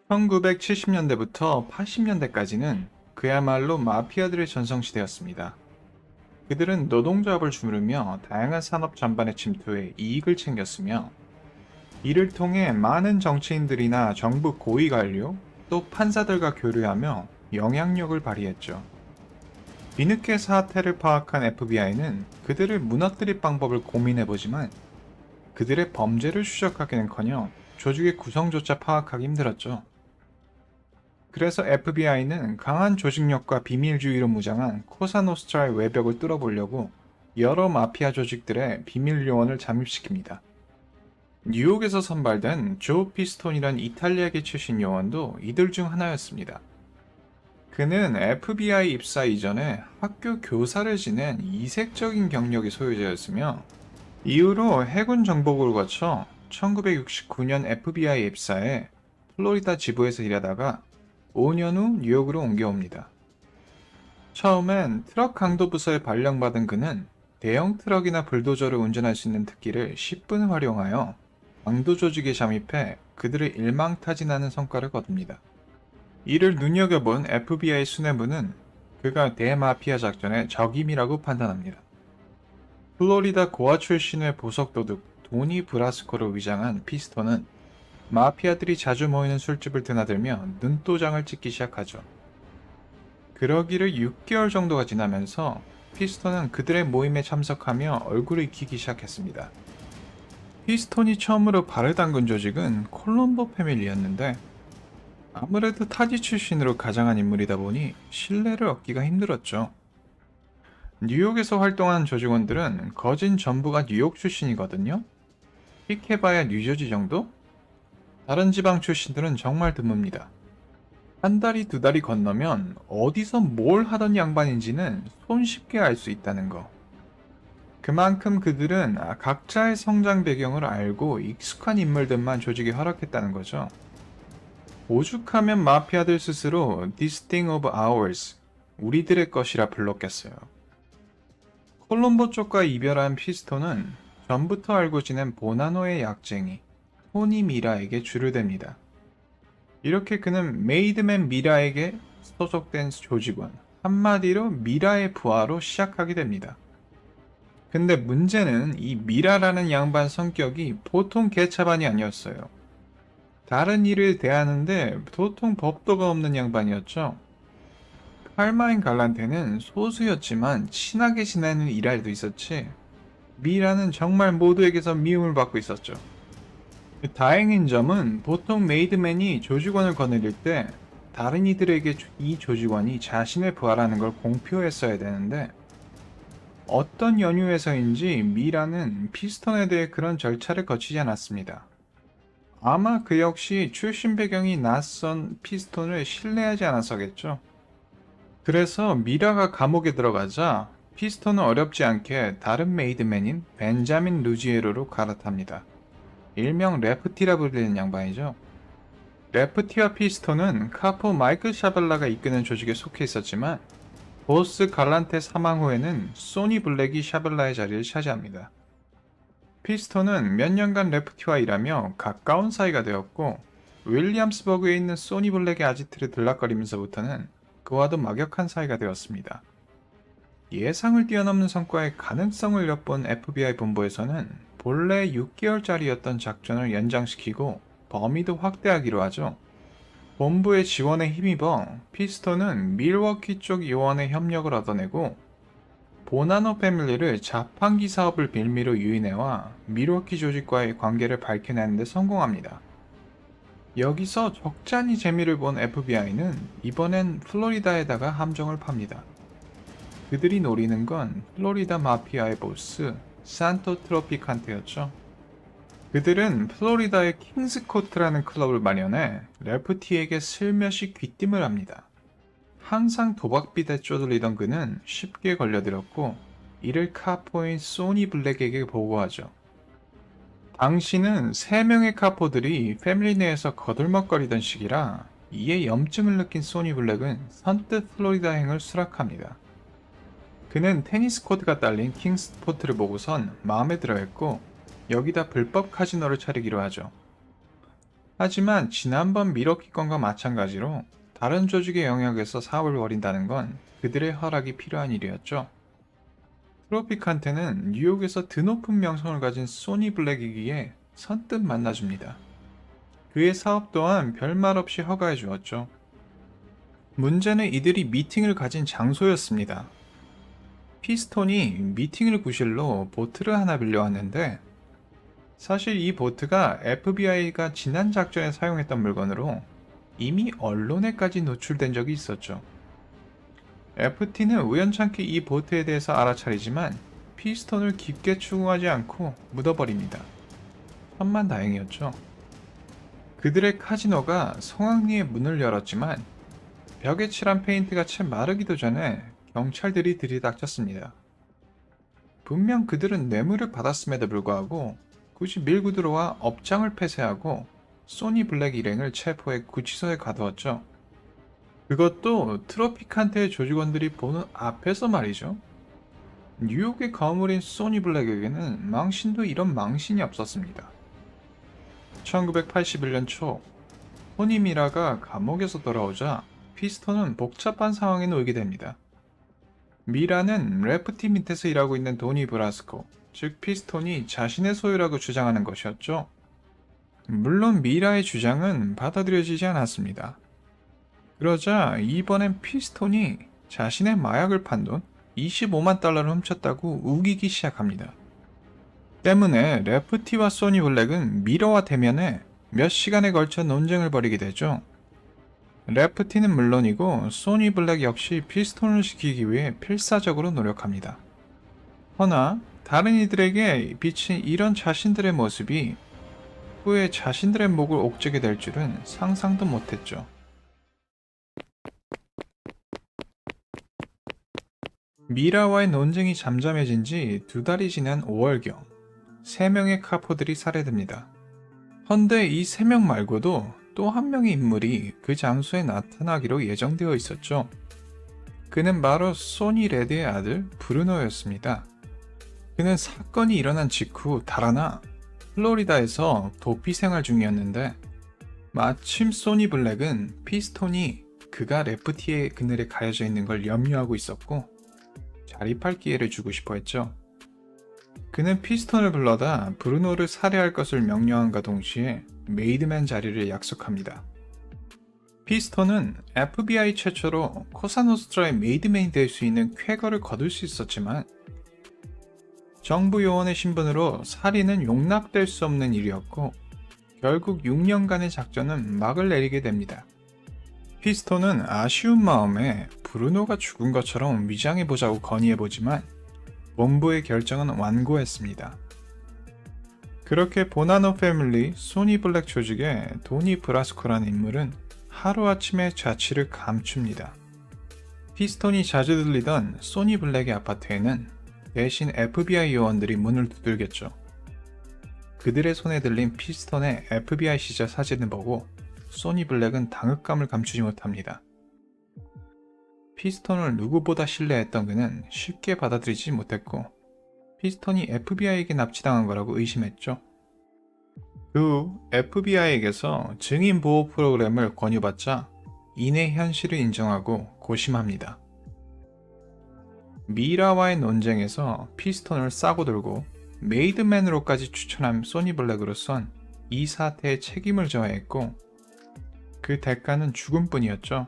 1970년대부터 80년대까지는 그야말로 마피아들의 전성시대였습니다. 그들은 노동조합을 주무르며 다양한 산업 전반에 침투해 이익을 챙겼으며, 이를 통해 많은 정치인들이나 정부 고위 관료, 또 판사들과 교류하며 영향력을 발휘했죠. 뒤늦게 사태를 파악한 FBI는 그들을 무너뜨릴 방법을 고민해보지만, 그들의 범죄를 추적하기는커녕 조직의 구성조차 파악하기 힘들었죠. 그래서 FBI는 강한 조직력과 비밀주의로 무장한 코사노스트라의 외벽을 뚫어보려고 여러 마피아 조직들의 비밀 요원을 잠입시킵니다. 뉴욕에서 선발된 조 피스톤이란 이탈리아계 출신 요원도 이들 중 하나였습니다. 그는 FBI 입사 이전에 학교 교사를 지낸 이색적인 경력의 소유자였으며, 이후로 해군 정보국을 거쳐 1969년 FBI 입사해 플로리다 지부에서 일하다가 5년 후 뉴욕으로 옮겨옵니다. 처음엔 트럭 강도 부서에 발령받은 그는 대형 트럭이나 불도저를 운전할 수 있는 특기를 10분 활용하여 강도 조직에 잠입해 그들을 일망타진하는 성과를 거둡니다. 이를 눈여겨본 FBI 수뇌부는 그가 대마피아 작전의 적임이라고 판단합니다. 플로리다 고아 출신의 보석도둑 도니 브라스코로 위장한 피스톤은 마피아들이 자주 모이는 술집을 드나들며 눈도장을 찍기 시작하죠. 그러기를 6개월 정도가 지나면서 피스톤은 그들의 모임에 참석하며 얼굴을 익히기 시작했습니다. 피스톤이 처음으로 발을 담근 조직은 콜롬보 패밀리였는데, 아무래도 타지 출신으로 가장한 인물이다 보니 신뢰를 얻기가 힘들었죠. 뉴욕에서 활동한 조직원들은 거진 전부가 뉴욕 출신이거든요. 픽해봐야 뉴저지 정도? 다른 지방 출신들은 정말 드뭅니다. 한 달이 두 달이 건너면 어디서 뭘 하던 양반인지는 손쉽게 알 수 있다는 거. 그만큼 그들은 각자의 성장 배경을 알고 익숙한 인물들만 조직에 허락했다는 거죠. 오죽하면 마피아들 스스로 This thing of ours, 우리들의 것이라 불렀겠어요. 콜롬보 쪽과 이별한 피스톤은 전부터 알고 지낸 보나노의 약쟁이 토니 미라에게 줄을 댑니다. 이렇게 그는 메이드맨 미라에게 소속된 조직원, 한마디로 미라의 부하로 시작하게 됩니다. 근데 문제는 이 미라라는 양반 성격이 보통 개차반이 아니었어요. 다른 일을 대하는데 도통 법도가 없는 양반이었죠. 칼마인 갈란테는 소수였지만 친하게 지내는 일할도 있었지, 미라는 정말 모두에게서 미움을 받고 있었죠. 다행인 점은 보통 메이드맨이 조직원을 거느릴 때 다른 이들에게 이 조직원이 자신의 부하라는 걸 공표했어야 되는데, 어떤 연유에서인지 미라는 피스톤에 대해 그런 절차를 거치지 않았습니다. 아마 그 역시 출신 배경이 낯선 피스톤을 신뢰하지 않아서겠죠. 그래서 미라가 감옥에 들어가자 피스톤은 어렵지 않게 다른 메이드맨인 벤자민 루지에로로 갈아탑니다. 일명 레프티라 불리는 양반이죠. 레프티와 피스톤은 카포 마이클 샤벨라가 이끄는 조직에 속해 있었지만, 보스 갈란테 사망 후에는 소니 블랙이 샤벨라의 자리를 차지합니다. 피스톤은 몇 년간 레프티와 일하며 가까운 사이가 되었고, 윌리엄스버그에 있는 소니 블랙의 아지트를 들락거리면서부터는 그와도 막역한 사이가 되었습니다. 예상을 뛰어넘는 성과의 가능성을 엿본 FBI 본부에서는 본래 6개월짜리였던 작전을 연장시키고 범위도 확대하기로 하죠. 본부의 지원에 힘입어 피스톤은 밀워키 쪽 요원의 협력을 얻어내고, 보나노 패밀리를 자판기 사업을 빌미로 유인해와 밀워키 조직과의 관계를 밝혀내는 데 성공합니다. 여기서 적잖이 재미를 본 FBI는 이번엔 플로리다에다가 함정을 팝니다. 그들이 노리는 건 플로리다 마피아의 보스 산토 트로피칸테였죠. 그들은 플로리다의 킹스코트라는 클럽을 마련해 레프티에게 슬며시 귀띔을 합니다. 항상 도박빚에 쪼들리던 그는 쉽게 걸려들었고, 이를 카포인 소니 블랙에게 보고하죠. 당시는 3명의 카포들이 패밀리 내에서 거들먹거리던 시기라 이에 염증을 느낀 소니 블랙은 선뜻 플로리다행을 수락합니다. 그는 테니스 코트가 딸린 킹스포트를 보고선 마음에 들어했고, 여기다 불법 카지노를 차리기로 하죠. 하지만 지난번 미러키 건과 마찬가지로 다른 조직의 영역에서 사업을 벌인다는 건 그들의 허락이 필요한 일이었죠. 트로피칸테는 뉴욕에서 드높은 명성을 가진 소니 블랙이기에 선뜻 만나줍니다. 그의 사업 또한 별말 없이 허가해 주었죠. 문제는 이들이 미팅을 가진 장소였습니다. 피스톤이 미팅을 구실로 보트를 하나 빌려왔는데 사실 이 보트가 FBI가 지난 작전에 사용했던 물건으로 이미 언론에까지 노출된 적이 있었죠. FT는 우연찮게 이 보트에 대해서 알아차리지만 피스톤을 깊게 추궁하지 않고 묻어버립니다. 천만다행이었죠. 그들의 카지노가 성황리에 문을 열었지만 벽에 칠한 페인트가 채 마르기도 전에 경찰들이 들이닥쳤습니다. 분명 그들은 뇌물을 받았음에도 불구하고 굳이 밀고 들어와 업장을 폐쇄하고 소니 블랙 일행을 체포해 구치소에 가두었죠. 그것도 트로피칸테의 조직원들이 보는 앞에서 말이죠. 뉴욕의 거물인 소니 블랙에게는 망신도 이런 망신이 없었습니다. 1981년 초 토니 미라가 감옥에서 돌아오자 피스톤은 복잡한 상황에 놓이게 됩니다. 미라는 래프티 밑에서 일하고 있는 도니 브라스코, 즉 피스톤이 자신의 소유라고 주장하는 것이었죠. 물론 미라의 주장은 받아들여지지 않았습니다. 그러자 이번엔 피스톤이 자신의 마약을 판 돈 25만 달러를 훔쳤다고 우기기 시작합니다. 때문에 래프티와 소니 블랙은 미러와 대면해 몇 시간에 걸쳐 논쟁을 벌이게 되죠. 래프티는 물론이고 소니 블랙 역시 피스톤을 시키기 위해 필사적으로 노력합니다. 허나 다른 이들에게 비친 이런 자신들의 모습이 후에 자신들의 목을 옥죄게 될 줄은 상상도 못했죠. 미라와의 논쟁이 잠잠해진 지 2달이 지난 5월경 3명의 카포들이 살해됩니다. 헌데 이 3명 말고도 또 한 명의 인물이 그 장소에 나타나기로 예정되어 있었죠. 그는 바로 소니 레드의 아들 브루노였습니다. 그는 사건이 일어난 직후 달아나 플로리다에서 도피 생활 중이었는데 마침 소니 블랙은 피스톤이 그가 레프티의 그늘에 가려져 있는 걸 염려하고 있었고 자립할 기회를 주고 싶어 했죠. 그는 피스톤을 불러다 브루노를 살해할 것을 명령함과 동시에 메이드맨 자리를 약속합니다. 피스톤은 FBI 최초로 코사노스트라의 메이드맨이 될 수 있는 쾌거를 거둘 수 있었지만 정부 요원의 신분으로 살인은 용납될 수 없는 일이었고 결국 6년간의 작전은 막을 내리게 됩니다. 피스톤은 아쉬운 마음에 브루노가 죽은 것처럼 위장해보자고 건의해보지만 본부의 결정은 완고했습니다. 그렇게 보나노 패밀리 소니 블랙 조직의 도니 브라스코라는 인물은 하루아침에 자취를 감춥니다. 피스톤이 자주 들리던 소니 블랙의 아파트에는 대신 FBI 요원들이 문을 두들겼죠. 그들의 손에 들린 피스톤의 FBI 시절 사진을 보고 소니 블랙은 당혹감을 감추지 못합니다. 피스톤을 누구보다 신뢰했던 그는 쉽게 받아들이지 못했고 피스톤이 FBI에게 납치당한 거라고 의심했죠. 그 후 FBI에게서 증인 보호 프로그램을 권유받자 이내 현실을 인정하고 고심합니다. 미라와의 논쟁에서 피스톤을 싸고 들고 메이드맨으로까지 추천한 소니 블랙으로선 이 사태에 책임을 져야 했고 그 대가는 죽음뿐이었죠.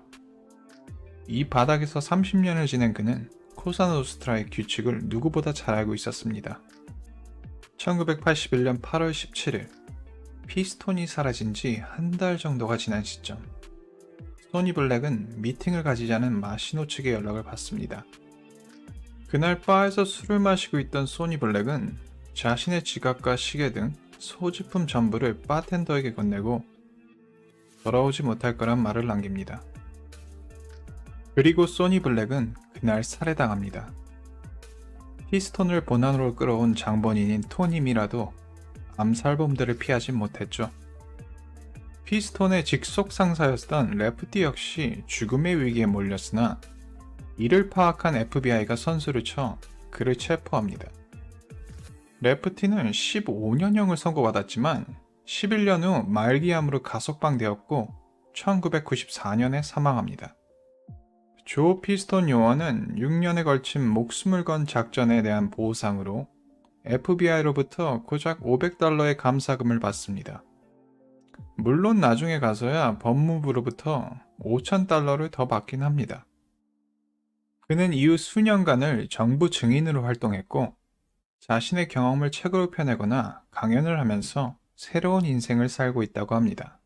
이 바닥에서 30년을 지낸 그는 코사노스트라의 규칙을 누구보다 잘 알고 있었습니다. 1981년 8월 17일 피스톤이 사라진 지 한 달 정도가 지난 시점 소니 블랙은 미팅을 가지자는 마시노 측의 연락을 받습니다. 그날 바에서 술을 마시고 있던 소니 블랙은 자신의 지갑과 시계 등 소지품 전부를 바텐더에게 건네고 돌아오지 못할 거란 말을 남깁니다. 그리고 소니 블랙은 그날 살해당합니다. 피스톤을 본안으로 끌어온 장본인인 토니 미라도 암살범들을 피하진 못했죠. 피스톤의 직속 상사였던 레프티 역시 죽음의 위기에 몰렸으나 이를 파악한 FBI가 선수를 쳐 그를 체포합니다. 레프티는 15년형을 선고받았지만 11년 후 말기암으로 가석방되었고 1994년에 사망합니다. 조 피스톤 요원은 6년에 걸친 목숨을 건 작전에 대한 보상으로 FBI로부터 고작 $500의 감사금을 받습니다. 물론 나중에 가서야 법무부로부터 $5,000를 더 받긴 합니다. 그는 이후 수년간을 정부 증인으로 활동했고 자신의 경험을 책으로 펴내거나 강연을 하면서 새로운 인생을 살고 있다고 합니다.